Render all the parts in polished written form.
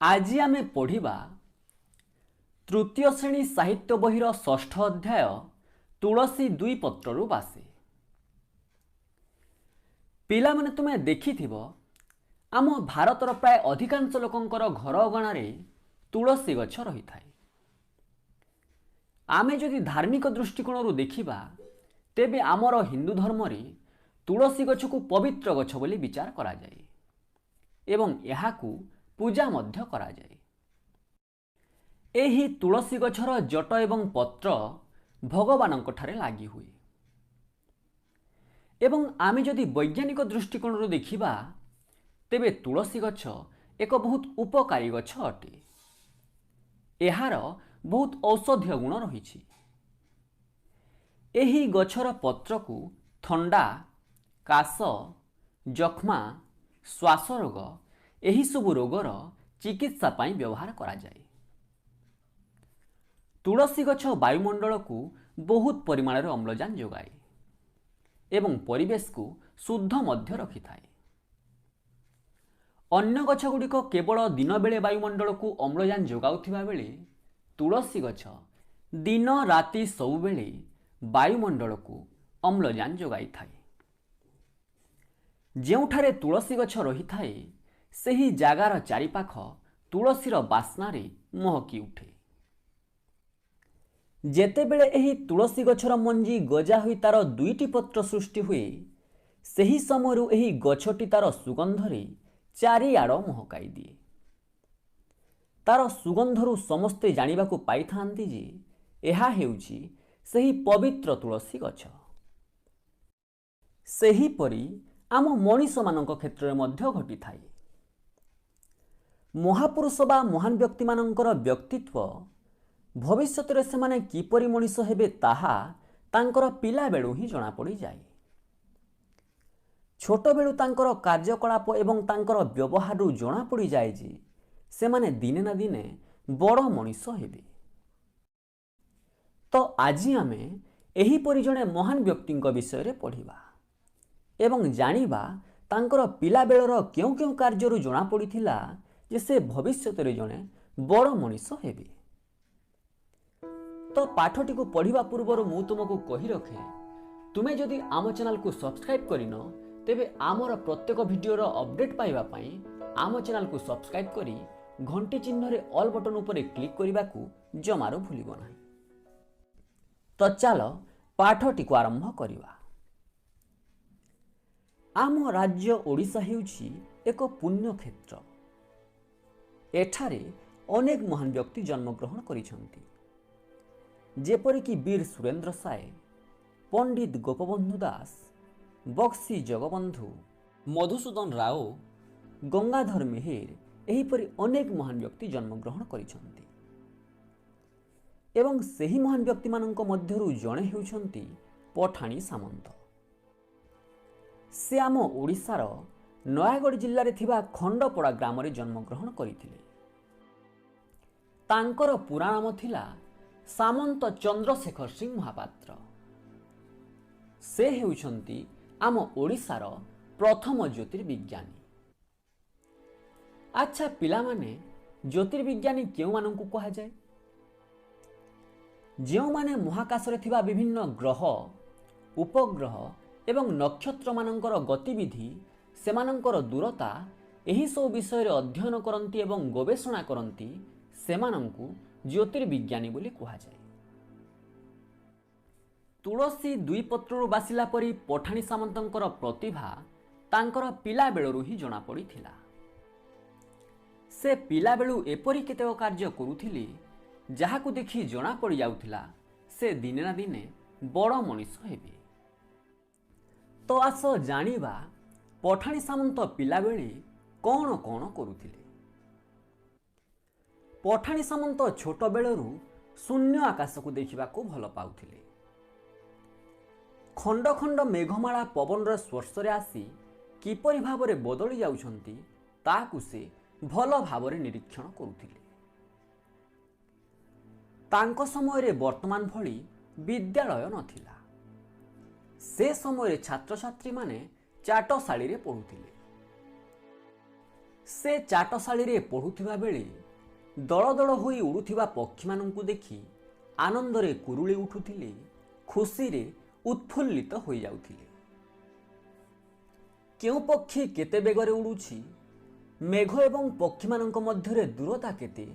आज आमे पढ़िबा तृतीय श्रेणी साहित्य बहिर षष्ठ अध्याय तुलसी दुई पत्रु बासे। पिला माने तुमे देखिथिबो आम भारतर प्राय अधिकांश लोकंकर घर अगणारे तुलसी गछ रही थाए। आमे जदि धार्मिक दृष्टिकोण देखिबा तेबे आमर हिंदू धर्म रे तुलसी गछ को पवित्र गछ बोली विचार करा जाए एवं एहाकू पूजा मध्य करा जाए। एही तुलसी गछर जट एवं पत्र भगवानंक ठारे लागि हुए एवं आमे जदि वैज्ञानिक दृष्टिकोण देखिबा तेबे तुलसी गछ एक बहुत उपकारी गछ अटे। एहार बहुत औषधीय गुण रही। एही गछर पत्र को थंडा काश जख्मा श्वास रोग एही सबु रोगर चिकित्सा पाई व्यवहार करा जाए। तुलसी गछ वायुमंडल को बहुत परिमाण अम्लजान जोगाए एवं परिवेश को शुद्ध मध्य रखि थाए। अन्य गछ गुड़िक केवल दिन बेले वायुमंडल को अम्लजान जोगाउथिबा बेले तुलसी गछ दिन राति सबु बेले वायुमंडल को अम्लजान जोगाई थाए। जेउठारे तुलसी गछ रही थाए सेही जागार चारिपाख तुलसीर बास्नारे महकी उठे। जेतेबेले एही तुलसी गछर मंजी गजा होई तार दुईटी पत्र सृष्टि हुए सेही समयरु एही गछटी तार सुगंधरे चारिआड़ महकाई दिए। तार सुगंधरु समस्ते जानिबाकू पाइथांती जे एहा हेउची सेही पवित्र तुलसी गछ। सेही परी आम मनीष मानक क्षेत्र में घटी थाए। महापुरुष बा महान व्यक्ति मानकर व्यक्तित्व भविष्यत रे सेमाने किपरि मनीष हेबे ताहा तांकर पिला बेलू ही जना पड़ी जाए। छोट बेलू तांकर कार्यकलाप एवं तांकर व्यवहार जना पड़ी जाए जे सेमाने दिने ना दिने बड़ मनीष हेबे। तो आज आमे एही परि जणे महान व्यक्ति विषय रे पढ़िबा एवं जानिबा तांकर पिला बेलर क्यों क्यों कार्य जना पड़िथिला जे से भविष्यत रे जणे बड़ मनीष हेबे। तो पाठटी को पढ़िबा पूर्वर मु तुमको कहि रखे तुमे जदि आम चैनल को सब्सक्राइब करिनो तेबे आमर प्रत्येक वीडियो रो अपडेट पाइबा पई आम चैनल को सब्सक्राइब करी घंटी चिन्ह रे ऑल बटन उपरे क्लिक करिबा को जमारो भूलिबो नाही। तो चलो पाठटी को आरंभ करिबा। आम राज्य ओडिशा हेउछि एक पुण्य क्षेत्र। एठारे अनेक महान व्यक्ति जन्मग्रहण करिछन्ति जेपरिक वीर सुरेंद्र साय, पंडित गोपबंधु दास, बक्सी जगबंधु, मधुसूदन राव, गंगाधर मेहेर एहीपरि अनेक महान व्यक्ति जन्मग्रहण करिछन्ति एवं सेही महान व्यक्ति मानक मध्यरु जणे हेउछन्ति पठाणी सामंत। से आम ओडिशार नयागढ़ जिल्ला रे थिबा खंडपड़ा ग्राम रे जन्मग्रहण करिथिले। तांकर पूरा नाम थिला सामंत चंद्रशेखर सिंह महापात्र। से हेउछन्ति आम ओडिशार प्रथम ज्योतिर्विज्ञानी। अच्छा पिला माने ज्योतिर्विज्ञानी केउ मानकु कहा जाए? जेउ माने महाकाश रे थिबा विभिन्न ग्रह उपग्रह एवं नक्षत्र मानकर गतिविधि सेमानंकर दूरता एही सब विषय रे अध्ययन करंती एवं गवेषणा करंती सेमानंकु ज्योतिर्विज्ञानी बोली कहा जाए। तुलसी दुई पत्रु बासिला परी पठाणी सामंतंकर प्रतिभा तांकर पिला बेलरू ही जना पड़िथिला। से पिला बेलू एपरी केतेक कार्य करुथिले जाहाकु देखि जना पड़ी जाउथिला से दिने ना दिने बड़ मनीष हेबे। तो आस जानिबा पठाणी सामंत पिला बेले कौन कौन करुथिले। पठाणी सामंत छोट बेलरू शून्य आकाश को देखा भल पाउथिले। खंड खंड मेघमाला पवन स्पर्श रे आसी किपरि भावरे बदली जाउछंती ताकु से भल भावरे निरीक्षण करुथिले। तांको समय रे वर्तमान भली विद्यालय नथिला। से समय रे छात्र छात्री माने चाटशाली रे पढुथिले। ସେ ଚାଟଶାଳୀରେ ପଢ଼ୁଥିବା ବେଳେ ଦଳ ଦଳ ହୋଇ ଉଡ଼ୁଥିବା ପକ୍ଷୀମାନଙ୍କୁ ଦେଖି ଆନନ୍ଦରେ କୁରୁଳି ଉଠୁଥିଲେ, ଖୁସିରେ ଉତ୍ଫୁଲ୍ଲିତ ହୋଇଯାଉଥିଲେ। କେଉଁ ପକ୍ଷୀ କେତେ ବେଗରେ ଉଡ଼ୁଛି, ମେଘ ଏବଂ ପକ୍ଷୀମାନଙ୍କ ମଧ୍ୟରେ ଦୂରତା କେତେ,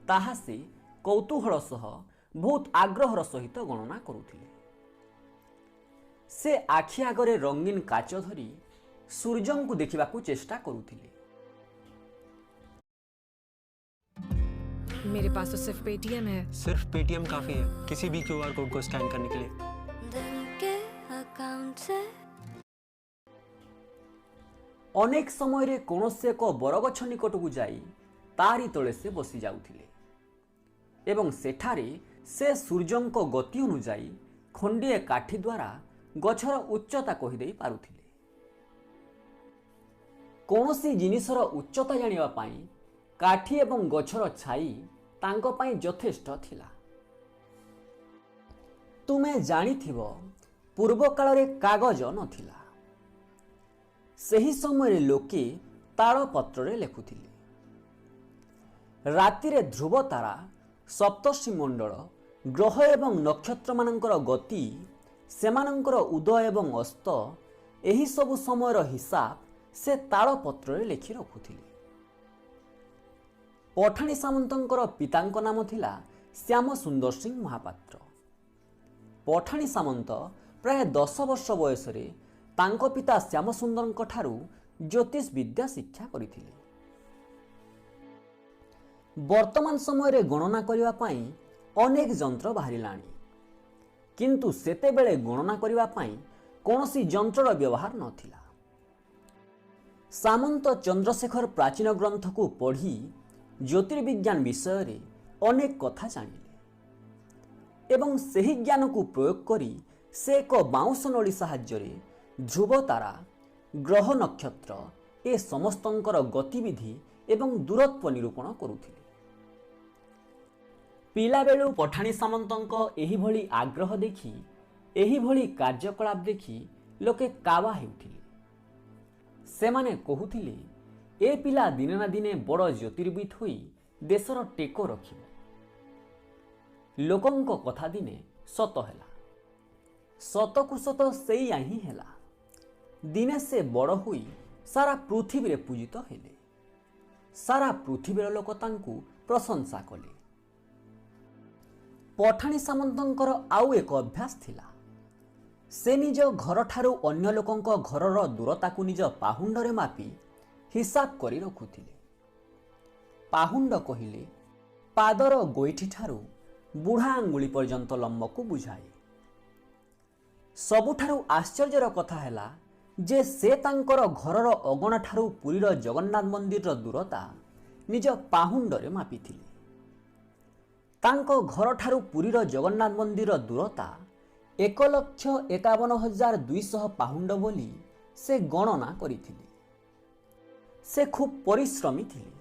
ତାହା ସେ କୌତୂହଳ ସହ ବହୁତ ଆଗ୍ରହର ସହିତ ଗଣନା କରୁଥିଲେ। ସେ ଆଖି ଆଗରେ ରଙ୍ଗୀନ କାଚ ଧରି ସୂର୍ଯ୍ୟଙ୍କୁ ଦେଖିବାକୁ ଚେଷ୍ଟା କରୁଥିଲେ। मेरे पास तो सिर्फ पेटीएम है। सिर्फ पेटीएम काफी है किसी भी क्यूआर कोड को स्कैन करने के लिए। अनेक समय कौनसी एक बरगछ निकटक जाई तारी तले से बसी जाउथिले एवं सेठारे से सूर्यंक गति अनुजाई खंडीए काठी द्वारा गछर उच्चता कहीदे पारुथिले। कौनसी जिनिसर उच्चता जानिबा पाई काठी एवं गछर छाई तांको पाई यथेष्ट थिला। तुमे जानिथिबो पूर्व काल रे कागज नथिला। सही समय लोके ताड़पत्र लेखुथिले। रातिरे ध्रुव तारा, सप्तर्षि मंडल, ग्रह एवं नक्षत्र मानकर गति, सेमानकर उदय एवं अस्त, एही सब समयर हिसाब से ताड़पत्र लेखि रखुथिले। पठाणी सामंतंकर पितांक नाम थिला श्याम सुंदर सिंह महापात्र। पठाणी सामंत प्राय 10 वर्ष बयस तांको पिता श्याम सुंदरଙ୍କ ଠାରୁ ज्योतिष विद्या शिक्षा କରିଥିଲେ। वर्तमान समय गणना करने पाई अनेक जंत्र बाहरिलाणी, किंतु सेतेबेले गणना करने पाई कौनसी जंत्रर व्यवहार नथिला। सामंत चंद्रशेखर प्राचीन ग्रंथ को पढ़ी ज्योतिर्विज्ञान विषय रे अनेक कथा जानिले एवं सही ज्ञान को प्रयोग करी से एक बाउंश नली साहाय्य ध्रुव तारा, ग्रह नक्षत्र ए समस्तंकर गतिविधि एवं दूरत्व निरूपण करुथिले। पिला बेलू पठाणी सामंतंक एही भली आग्रह देखि, एही भली कार्यकलाप देखि लोके कावा हेउथिले। सेमाने कहुथिले ए पिला दिने ना दिने बड़ ज्योतिर्विद होई देशर टेको रखिबो। लोकंक कथा दिने सत हेला। सतकु सत सेई ही हेला। दिने से बड़ होई सारा पृथ्वी रे पूजित हेले। सारा पृथ्वीर लोक तांकु प्रशंसा कले। पठाणी सामंतंकर आउ एक अभ्यास थिला। से निज घर ठारू अन्य लोकंक घरर दूरता को निज पाहुंडरे मापी हिसाब करी रखुथिले। पाहुंड कहिले पादर गोईठी ठारू बुढ़ा आंगुली पर्यंत लंब को बुझाए। सबुठारू आश्चर्यर कथा हैला जे से तांकर घरर अगणा ठारू पुरीर जगन्नाथ मंदिर दूरता निज पाहुंडरे मापिथिले। तांको घर ठारू पुरीर जगन्नाथ मंदिर दूरता 1,51,200 पाहुंड बोली से गणना करिथिले। से खूब परिश्रमी थिले।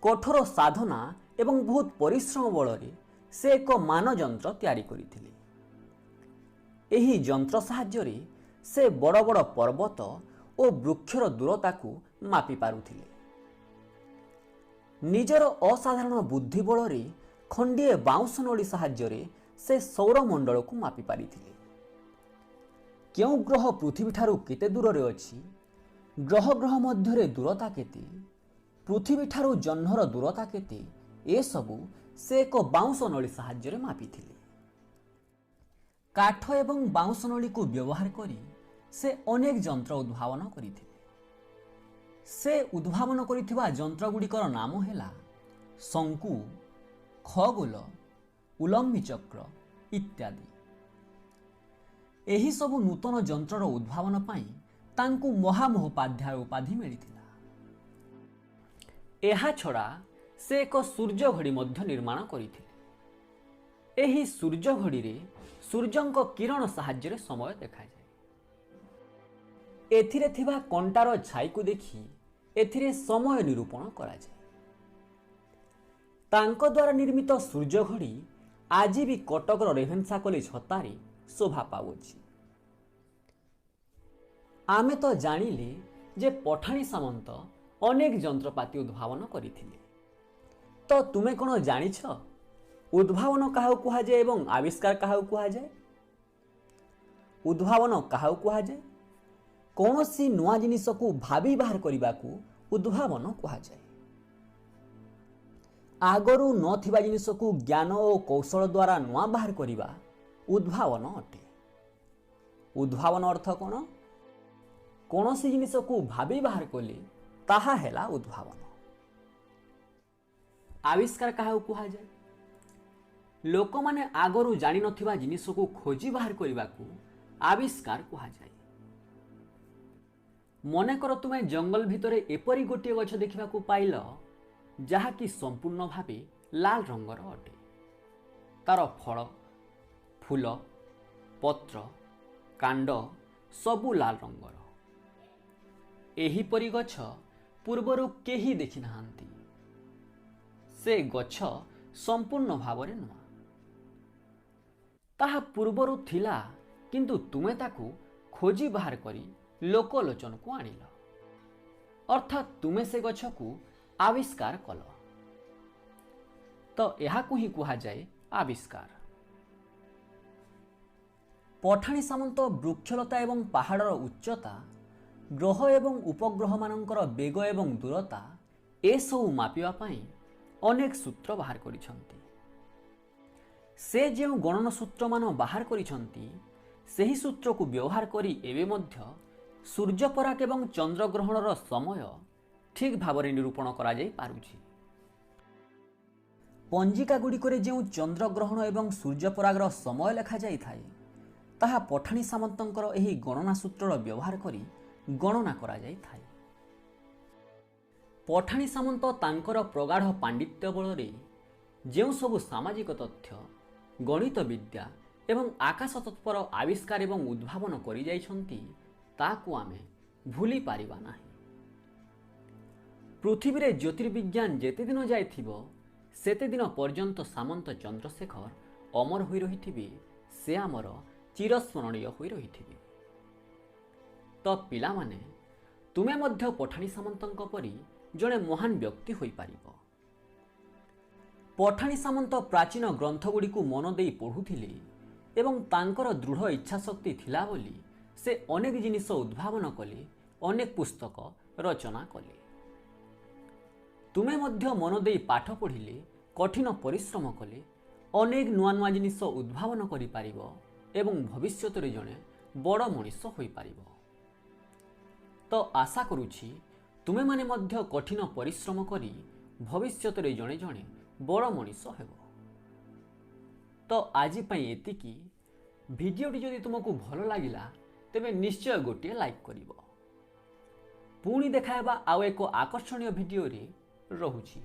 कठोर साधना एवं बहुत परिश्रम बलरे से एक मानजंत्र तैयारी करिथिले। एही जंत्र साहाय्य से बड़ बड़ पर्वत और वृक्षर दूरता को मापी पारुथिले। निजर असाधारण बुद्धि बलरे खंडीए बाउंश नली साहाय्य से सौरमंडल को मापी पारिथिले। केउ ग्रह पृथ्वी ठारू केते दूर रे अछि, ग्रह ग्रह मध्य दूरता केते, पृथ्वी ठारू जह्नर दूरता केते, ए सबु से एक बाउंश नली साहाय्य मापिथिले। काठ एवं बाउंश नली को व्यवहार करी से अनेक जंत्र उद्भावन करिथिले। से उद्भावन करिथिबा जंत्र गुड़िकर नाम हैला शंकु, खगोल, उलंबी चक्र इत्यादि। एही सबु नूतन जंत्रर उद्भावन पाई तांकु महामहोपाध्याय उपाधि मिलिथिला। एहा छड़ा से एक सूर्य घड़ी मध्य निर्माण करिथिले। एही सूर्य घड़ी रे सूर्यंक किरण साहाय्य समय देखा जाए। एथिरे थिबा कंटार छाई को देखी एथिरे समय निरूपण करा जाए। तांको द्वारा निर्मित सूर्य घड़ी आज भी कटकर रेभेन्सा कॉलेज हतारे शोभा पाउछि। आमे तो जानिले जे पठाणी सामंत ଅନେକ ଯନ୍ତ୍ରପାତି ଉଦ୍ଭାବନ କରିଥିଲେ। ତ ତୁମେ କ'ଣ ଜାଣିଛ ଉଦ୍ଭାବନ କାହାକୁ କୁହାଯାଏ ଏବଂ ଆବିଷ୍କାର କାହାକୁ କୁହାଯାଏ? ଉଦ୍ଭାବନ କାହାକୁ କୁହାଯାଏ? କୌଣସି ନୂଆ ଜିନିଷକୁ ଭାବି ବାହାର କରିବାକୁ ଉଦ୍ଭାବନ କୁହାଯାଏ। ଆଗରୁ ନଥିବା ଜିନିଷକୁ ଜ୍ଞାନ ଓ କୌଶଳ ଦ୍ୱାରା ନୂଆ ବାହାର କରିବା ଉଦ୍ଭାବନ ଅଟେ। ଉଦ୍ଭାବନ ଅର୍ଥ କ'ଣ? କୌଣସି ଜିନିଷକୁ ଭାବି ବାହାର କଲେ ତାହା ହେଲା ଉଦ୍ଭାବନ। ଆବିଷ୍କାର କାହାକୁ କୁହାଯାଏ? ଲୋକମାନେ ଆଗରୁ ଜାଣିନଥିବା ଜିନିଷକୁ ଖୋଜି ବାହାର କରିବାକୁ ଆବିଷ୍କାର କୁହାଯାଏ। ମନେକର ତୁମେ ଜଙ୍ଗଲ ଭିତରେ ଏପରି ଗୋଟିଏ ଗଛ ଦେଖିବାକୁ ପାଇଲ ଯାହାକି ସମ୍ପୂର୍ଣ୍ଣ ଭାବେ ଲାଲ ରଙ୍ଗର ଅଟେ। ତାର ଫଳ, ଫୁଲ, ପତ୍ର, କାଣ୍ଡ ସବୁ ଲାଲ ରଙ୍ଗର। ଏହିପରି ଗଛ ପୂର୍ବରୁ କେହି ଦେଖିନାହାନ୍ତି। ସେ ଗଛ ସମ୍ପୂର୍ଣ୍ଣ ଭାବରେ ନୂଆ। ତାହା ପୂର୍ବରୁ ଥିଲା, କିନ୍ତୁ ତୁମେ ତାକୁ ଖୋଜି ବାହାର କରି ଲୋକଲୋଚନକୁ ଆଣିଲ। ଅର୍ଥାତ୍ ତୁମେ ସେ ଗଛକୁ ଆବିଷ୍କାର କଲ। ତ ଏହାକୁ ହିଁ କୁହାଯାଏ ଆବିଷ୍କାର। ପଠାଣି ସାମନ୍ତ ବୃକ୍ଷଲତା ଏବଂ ପାହାଡ଼ର ଉଚ୍ଚତା, ଗ୍ରହ ଏବଂ ଉପଗ୍ରହମାନଙ୍କର ବେଗ ଏବଂ ଦୂରତା ଏସବୁ ମାପିବା ପାଇଁ ଅନେକ ସୂତ୍ର ବାହାର କରିଛନ୍ତି। ସେ ଯେଉଁ ଗଣନ ସୂତ୍ରମାନ ବାହାର କରିଛନ୍ତି ସେହି ସୂତ୍ରକୁ ବ୍ୟବହାର କରି ଏବେ ମଧ୍ୟ ସୂର୍ଯ୍ୟପରାଗ ଏବଂ ଚନ୍ଦ୍ରଗ୍ରହଣର ସମୟ ଠିକ୍ ଭାବରେ ନିରୂପଣ କରାଯାଇପାରୁଛି। ପଞ୍ଜିକା ଗୁଡ଼ିକରେ ଯେଉଁ ଚନ୍ଦ୍ରଗ୍ରହଣ ଏବଂ ସୂର୍ଯ୍ୟପରାଗର ସମୟ ଲେଖାଯାଇଥାଏ ତାହା ପଠାଣି ସାମନ୍ତଙ୍କର ଏହି ଗଣନା ସୂତ୍ରର ବ୍ୟବହାର କରି ଗଣନା କରାଯାଇଥାଏ। ପଠାଣି ସାମନ୍ତ ତାଙ୍କର ପ୍ରଗାଢ଼ ପାଣ୍ଡିତ୍ୟ ବଳରେ ଯେଉଁ ସବୁ ସାମାଜିକ ତଥ୍ୟ, ଗଣିତ ବିଦ୍ୟା ଏବଂ ଆକାଶ ତତ୍ପର ଆବିଷ୍କାର ଏବଂ ଉଦ୍ଭାବନ କରିଯାଇଛନ୍ତି ତାହାକୁ ଆମେ ଭୁଲି ପାରିବା ନାହିଁ। ପୃଥିବୀରେ ଜ୍ୟୋତିର୍ବିଜ୍ଞାନ ଯେତେ ଦିନ ଯାଇଥିବ ସେତେ ଦିନ ପର୍ଯ୍ୟନ୍ତ ସାମନ୍ତ ଚନ୍ଦ୍ରଶେଖର ଅମର ହୋଇ ରହିଥିବେ। ସେ ଆମର ଚିରସ୍ମରଣୀୟ ହୋଇ ରହିଥିବେ। ତ ପିଲାମାନେ, ତୁମେ ମଧ୍ୟ ପଠାଣି ସାମନ୍ତଙ୍କ ପରି ଜଣେ ମହାନ ବ୍ୟକ୍ତି ହୋଇପାରିବ। ପଠାଣି ସାମନ୍ତ ପ୍ରାଚୀନ ଗ୍ରନ୍ଥଗୁଡ଼ିକୁ ମନ ଦେଇ ପଢ଼ୁଥିଲେ ଏବଂ ତାଙ୍କର ଦୃଢ଼ ଇଚ୍ଛାଶକ୍ତି ଥିଲା ବୋଲି ସେ ଅନେକ ଜିନିଷ ଉଦ୍ଭାବନ କଲେ, ଅନେକ ପୁସ୍ତକ ରଚନା କଲେ। ତୁମେ ମଧ୍ୟ ମନ ଦେଇ ପାଠ ପଢ଼ିଲେ, କଠିନ ପରିଶ୍ରମ କଲେ ଅନେକ ନୂଆ ନୂଆ ଜିନିଷ ଉଦ୍ଭାବନ କରିପାରିବ ଏବଂ ଭବିଷ୍ୟତରେ ଜଣେ ବଡ଼ ମଣିଷ ହୋଇପାରିବ। ତ ଆଶା କରୁଛି ତୁମେମାନେ ମଧ୍ୟ କଠିନ ପରିଶ୍ରମ କରି ଭବିଷ୍ୟତରେ ଜଣେ ଜଣେ ବଡ଼ ମଣିଷ ହେବ। ତ ଆଜି ପାଇଁ ଏତିକି। ଭିଡ଼ିଓଟି ଯଦି ତୁମକୁ ଭଲ ଲାଗିଲା ତେବେ ନିଶ୍ଚୟ ଗୋଟିଏ ଲାଇକ୍ କରିବ। ପୁଣି ଦେଖାହେବା ଆଉ ଏକ ଆକର୍ଷଣୀୟ ଭିଡ଼ିଓରେ। ରହୁଛି।